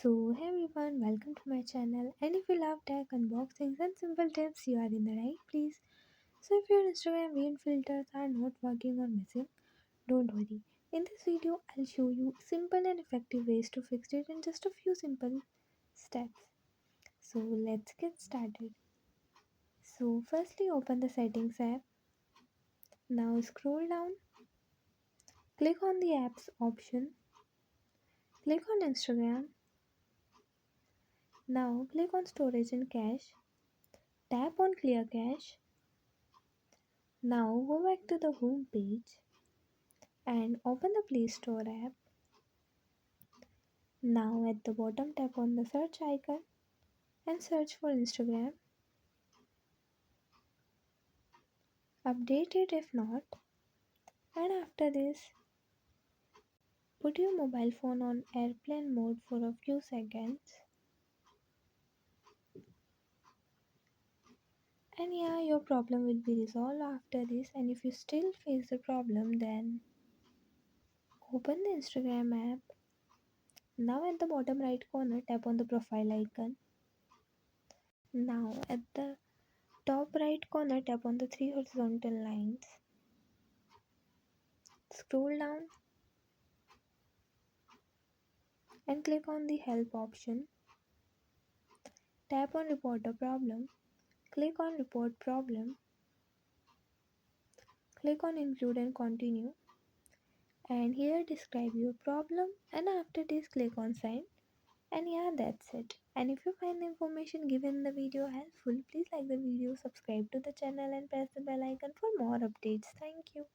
Hey everyone, welcome to my channel. And if you love tech unboxings and simple tips, you are in the right place. So, if your Instagram rain filters are not working or missing, don't worry. In this video, I'll show you simple and effective ways to fix it in just a few simple steps. So, let's get started. So, firstly, open the settings app. Now, scroll down, click on the apps option, click on Instagram. Now, click on storage and cache, tap on clear cache. Now go back to the home page and open the Play Store app. Now at the bottom tap on the search icon and search for Instagram. Update it if not. And after this, put your mobile phone on airplane mode for a few seconds. And yeah, your problem will be resolved after this. And if you still face the problem, then open the Instagram app. Now at the bottom right corner, tap on the profile icon. Now at the top right corner, tap on the three horizontal lines. Scroll down and click on the help option. Tap on report a problem. Click on report problem. Click on include and continue. And here describe your problem. And after this, click on sign. And yeah, that's it. And if you find the information given in the video helpful, please like the video, subscribe to the channel, and press the bell icon for more updates. Thank you.